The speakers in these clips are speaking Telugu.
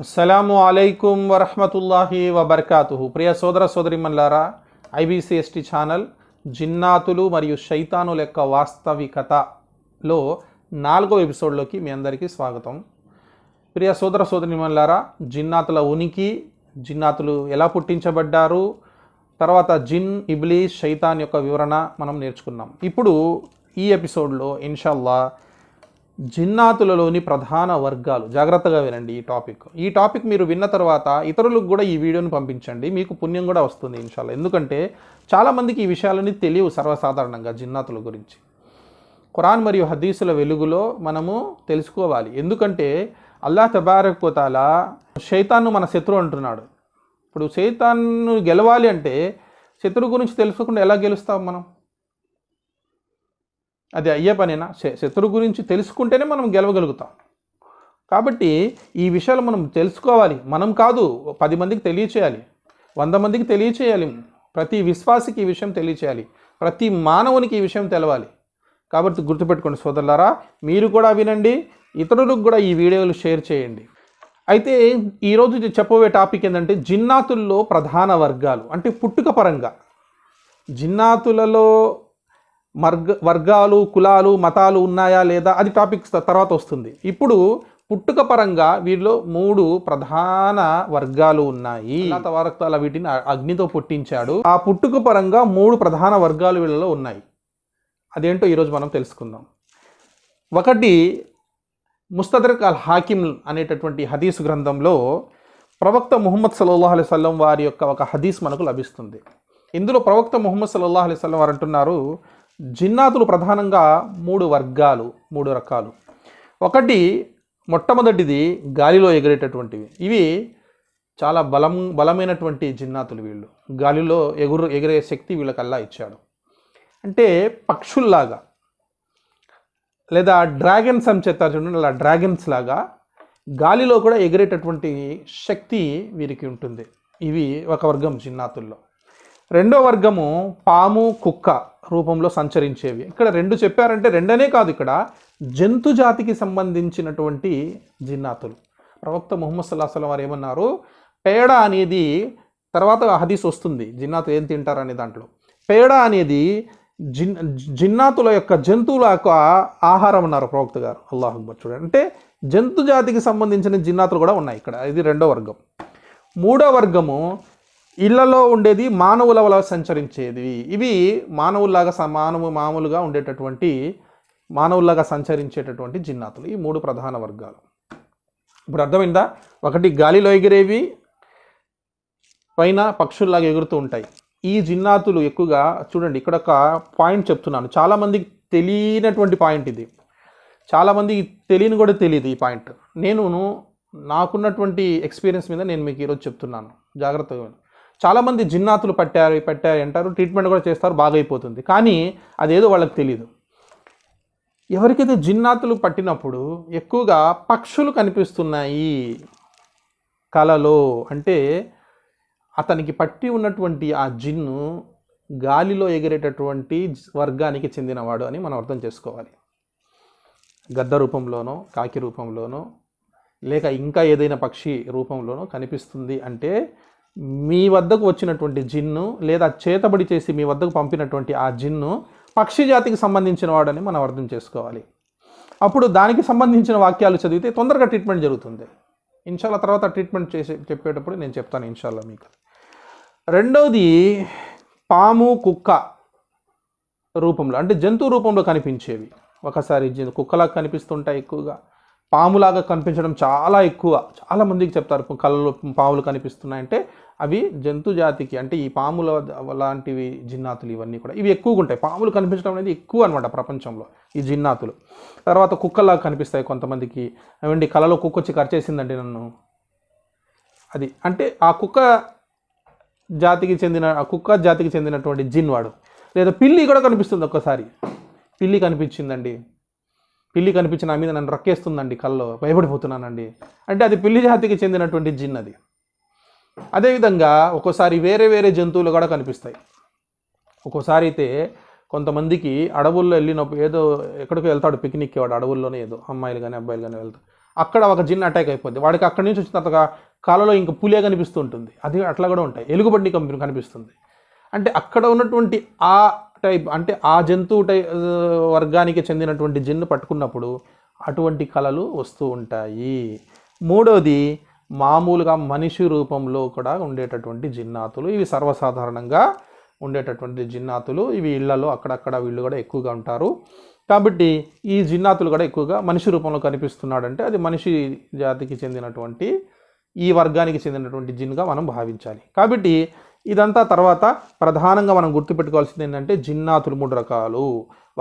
అస్సలాము అలైకుం వరహమతుల్లాహి వబర్కాతుహు. ప్రియ సోదర సోదరిమన్లారా, ఐబీసీఎస్టీ ఛానల్ జిన్నాతులు మరియు శైతానుల యొక్క వాస్తవికతలో 4వ ఎపిసోడ్లోకి మీ అందరికీ స్వాగతం. ప్రియ సోదర సోదరిమన్లారా, జిన్నాతుల ఉనికి, జిన్నాతులు ఎలా పుట్టించబడ్డారు, తర్వాత జిన్, ఇబ్లీస్, శైతాన్ యొక్క వివరణ మనం నేర్చుకున్నాం. ఇప్పుడు ఈ ఎపిసోడ్లో ఇన్షాల్లా జిన్నాతులలోని ప్రధాన వర్గాలు, జాగ్రత్తగా వినండి. ఈ టాపిక్ మీరు విన్న తర్వాత ఇతరులకు కూడా ఈ వీడియోని పంపించండి, మీకు పుణ్యం కూడా వస్తుంది ఇన్షాల్లా. ఎందుకంటే చాలామందికి ఈ విషయాలని తెలియవు సర్వసాధారణంగా జిన్నాతుల గురించి. ఖురాన్ మరియు హదీసుల వెలుగులో మనము తెలుసుకోవాలి. ఎందుకంటే అల్లాహ్ తబారక్ వ తఆలా శైతాన్ను మన శత్రువు అంటున్నాడు. ఇప్పుడు శైతాన్ను గెలవాలి అంటే శత్రువు గురించి తెలుసుకోకుండా ఎలా గెలుస్తాం మనం? అది అయ్యే పనేనా? శత్రువు గురించి తెలుసుకుంటేనే మనం గెలవగలుగుతాం. కాబట్టి ఈ విషయాలు మనం తెలుసుకోవాలి. మనం కాదు, 10 మందికి తెలియచేయాలి, 100 మందికి తెలియచేయాలి. ప్రతి విశ్వాసికి ఈ విషయం తెలియచేయాలి, ప్రతి మానవునికి ఈ విషయం తెలవాలి. కాబట్టి గుర్తుపెట్టుకోండి సోదరులారా, మీరు కూడా వినండి, ఇతరులకు కూడా ఈ వీడియోలు షేర్ చేయండి. అయితే ఈరోజు చెప్పబోయే టాపిక్ ఏంటంటే జిన్నాతుల్లో ప్రధాన వర్గాలు. అంటే పుట్టుక పరంగా జిన్నాతులలో వర్గాలు, కులాలు, మతాలు ఉన్నాయా లేదా అది టాపిక్ తర్వాత వస్తుంది. ఇప్పుడు పుట్టుక పరంగా వీటిలో 3 ప్రధాన వర్గాలు ఉన్నాయి. తవారక్తాల వీటిని అగ్నితో పుట్టించాడు. ఆ పుట్టుక పరంగా 3 ప్రధాన వర్గాలు వీళ్ళలో ఉన్నాయి. అదేంటో ఈరోజు మనం తెలుసుకుందాం. ఒకటి, ముస్తదరక్ అల్ హాకిమ్ అనేటటువంటి హదీస్ గ్రంథంలో ప్రవక్త ముహమ్మద్ సల్లల్లాహు అలైహి వసల్లం వారి యొక్క ఒక హదీస్ మనకు లభిస్తుంది. ఇందులో ప్రవక్త ముహమ్మద్ సల్లల్లాహు అలైహి వసల్లం వారు అంటున్నారు, జిన్నాతులు ప్రధానంగా 3 వర్గాలు, 3 రకాలు. ఒకటి, మొట్టమొదటిది గాలిలో ఎగిరేటటువంటివి. ఇవి చాలా బలమైనటువంటి జిన్నాతులు. వీళ్ళు గాలిలో ఎగిరే శక్తి వీళ్ళకల్లా ఇచ్చాడు. అంటే పక్షుల్లాగా లేదా డ్రాగన్స్ అని చెప్తారు చూడండి, అలా డ్రాగన్స్ లాగా గాలిలో కూడా ఎగిరేటటువంటి శక్తి వీరికి ఉంటుంది. ఇవి ఒక వర్గం జిన్నాతుల్లో. రెండో వర్గము పాము, కుక్క రూపంలో సంచరించేవి. ఇక్కడ 2 చెప్పారంటే 2 కాదు, ఇక్కడ జంతు జాతికి సంబంధించినటువంటి జిన్నాతులు. ప్రవక్త ముహమ్మద్ సల్లల్లాహు అలైహి వసల్లం వారు ఏమన్నారు, పేడ అనేది, తర్వాత హదీస్ వస్తుంది జిన్నాతులు ఏం తింటారు అనే దాంట్లో. పేడ అనేది జిన్నాతుల యొక్క, జంతువుల యొక్క ఆహారం అన్నారు ప్రవక్త గారు. అల్లాహు అక్బర్. చూడండి, అంటే జంతు జాతికి సంబంధించిన జిన్నాతులు కూడా ఉన్నాయి ఇక్కడ. ఇది 2వ వర్గం. 3వ వర్గము ఇళ్లలో ఉండేది, మానవుల వల్ల సంచరించేది. ఇవి మానవుల్లాగా మామూలుగా ఉండేటటువంటి, మానవుల్లాగా సంచరించేటటువంటి జిన్నాతులు. ఈ 3 ప్రధాన వర్గాలు. ఇప్పుడు అర్థమైందా? ఒకటి గాలిలో ఎగిరేవి, పైన పక్షుల్లాగా ఎగురుతూ ఉంటాయి. ఈ జిన్నాతులు ఎక్కువగా చూడండి, ఇక్కడ ఒక పాయింట్ చెప్తున్నాను, చాలామందికి తెలియనటువంటి పాయింట్ ఇది. చాలామందికి తెలియని కూడా తెలియదు ఈ పాయింట్. నాకున్నటువంటి ఎక్స్పీరియన్స్ మీద నేను మీకు ఈరోజు చెప్తున్నాను, జాగ్రత్తగా. చాలామంది జిన్నాతులు పట్టారు అంటారు, ట్రీట్మెంట్ కూడా చేస్తారు, బాగైపోతుంది. కానీ అదేదో వాళ్ళకి తెలియదు. ఎవరికైతే జిన్నాతులు పట్టినప్పుడు ఎక్కువగా పక్షులు కనిపిస్తున్నాయి కలలో, అంటే అతనికి పట్టి ఉన్నటువంటి ఆ జిన్ను గాలిలో ఎగిరేటటువంటి వర్గానికి చెందినవాడు అని మనం అర్థం చేసుకోవాలి. గద్ద రూపంలోనో, కాకి రూపంలోనో, లేక ఇంకా ఏదైనా పక్షి రూపంలోనో కనిపిస్తుంది అంటే మీ వద్దకు వచ్చినటువంటి జిన్ను, లేదా చేతబడి చేసి మీ వద్దకు పంపినటువంటి ఆ జిన్ను పక్షి జాతికి సంబంధించిన వాడని మనం అర్థం చేసుకోవాలి. అప్పుడు దానికి సంబంధించిన వాక్యాలు చదివితే తొందరగా ట్రీట్మెంట్ జరుగుతుంది ఇన్షాల్లా. తర్వాత ట్రీట్మెంట్ చెప్పేటప్పుడు నేను చెప్తాను ఇన్షాల్లా మీకు. రెండవది, పాము, కుక్క రూపంలో, అంటే జంతువు రూపంలో కనిపించేవి. ఒకసారి కుక్కలాగా కనిపిస్తుంటాయి ఎక్కువగా, పాములాగా కనిపించడం చాలా ఎక్కువ. చాలామందికి చెప్తారు కళ్ళలో పాములు కనిపిస్తున్నాయంటే అవి జంతు జాతికి, అంటే ఈ పాముల లాంటివి జిన్నాతులు. ఇవన్నీ కూడా ఇవి ఎక్కువగా ఉంటాయి. పాములు కనిపించడం అనేది ఎక్కువ అనమాట ప్రపంచంలో ఈ జిన్నాతులు. తర్వాత కుక్కలాగా కనిపిస్తాయి కొంతమందికి. అవండి కళ్ళలో కుక్క వచ్చి కరిచేసిందండి నన్ను, అది అంటే ఆ కుక్క జాతికి చెందినటువంటి జిన్ వాడు. లేదా పిల్లి కూడా కనిపిస్తుంది. ఒక్కసారి పిల్లి కనిపించిందండి, పిల్లి కనిపించి నా మీద నన్ను రక్కేస్తుందండి, కల్లో భయపడిపోతున్నానండి అంటే అది పిల్లి జాతికి చెందినటువంటి జిన్ అది. అదేవిధంగా ఒక్కోసారి వేరే జంతువులు కూడా కనిపిస్తాయి. ఒక్కోసారి అయితే కొంతమందికి అడవుల్లో వెళ్ళినప్పుడు, ఏదో ఎక్కడికో వెళ్తాడు పిక్నిక్కి వాడు, అడవుల్లోనే ఏదో అమ్మాయిలు కానీ అబ్బాయిలు కానీ వెళ్తారు. అక్కడ ఒక జిన్ అటాక్ అయిపోద్ది, వాడికి అక్కడి నుంచి వచ్చిన తర్వాత కాలలో ఇంకా పులే కనిపిస్తూ ఉంటుంది, అది అట్లా కూడా ఉంటాయి, ఎలుగుబంటి కనిపిస్తుంది. అంటే అక్కడ ఉన్నటువంటి ఆ టైప్ అంటే ఆ జంతువు వర్గానికి చెందినటువంటి జిన్ను పట్టుకున్నప్పుడు అటువంటి కళలు వస్తూ ఉంటాయి. మూడోది మామూలుగా మనిషి రూపంలో కూడా ఉండేటటువంటి జిన్నాతులు, ఇవి సర్వసాధారణంగా ఉండేటటువంటి జిన్నాతులు, ఇవి ఇళ్లలో అక్కడక్కడ వీళ్ళు కూడా ఎక్కువగా ఉంటారు. కాబట్టి ఈ జిన్నాతులు కూడా ఎక్కువగా మనిషి రూపంలో కనిపిస్తున్నాడంటే అది మనిషి జాతికి చెందినటువంటి ఈ వర్గానికి చెందినటువంటి జిన్గా మనం భావించాలి. కాబట్టి ఇదంతా తర్వాత ప్రధానంగా మనం గుర్తుపెట్టుకోవాల్సింది ఏంటంటే జిన్నాతులు 3 రకాలు.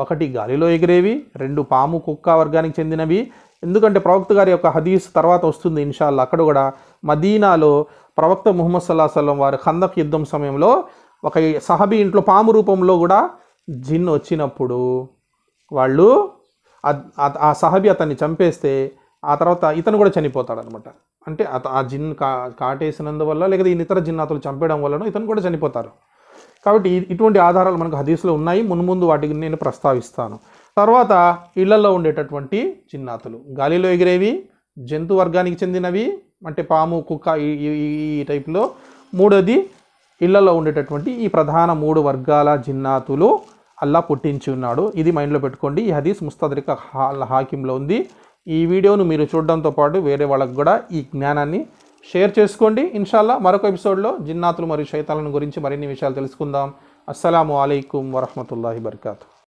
1 గాలిలో ఎగిరేవి, 2 పాము కుక్క వర్గానికి చెందినవి. ఎందుకంటే ప్రవక్త గారి యొక్క హదీస్ తర్వాత వస్తుంది ఇన్షాల్లా. అక్కడ కూడా మదీనాలో ప్రవక్త ముహమ్మద్ సల్లల్లాహు అలైహి వసల్లం వారు ఖందక్ యుద్ధం సమయంలో ఒక సహబీ ఇంట్లో పాము రూపంలో కూడా జిన్ వచ్చినప్పుడు వాళ్ళు ఆ సహబీ అతన్ని చంపేస్తే ఆ తర్వాత ఇతను కూడా చనిపోతాడనమాట. అంటే ఆ జిన్ కాటేసినందువల్ల లేకపోతే ఇతర జిన్నాతులు చంపేయడం వల్లనో ఇతను కూడా చనిపోతారు. కాబట్టి ఇటువంటి ఆధారాలు మనకు హదీస్లో ఉన్నాయి. మున్ముందు వాటికి నేను ప్రస్తావిస్తాను. తర్వాత ఇళ్లలో ఉండేటటువంటి జిన్నాతులు, గాలిలో ఎగిరేవి, జంతు వర్గానికి చెందినవి అంటే పాము కుక్క ఈ టైప్లో. మూడోది ఇళ్లలో ఉండేటటువంటి ఈ ప్రధాన 3 వర్గాల జిన్నాతులు అల్లా పుట్టించి ఉన్నాడు. ఇది మైండ్లో పెట్టుకోండి. ఈ హదీస్ ముస్తద్రిక్ హాకింలో ఉంది. ఈ వీడియోను మీరు చూడడంతో పాటు వేరే వాళ్ళకు కూడా ఈ జ్ఞానాన్ని షేర్ చేసుకోండి. ఇన్షాల్లా మరొక ఎపిసోడ్లో జిన్నాతులు మరియు శైతాలను గురించి మరిన్ని విషయాలు తెలుసుకుందాం. అస్సలాము అలైకుం వరహ్మతుల్లాహి వబరకాతుహు.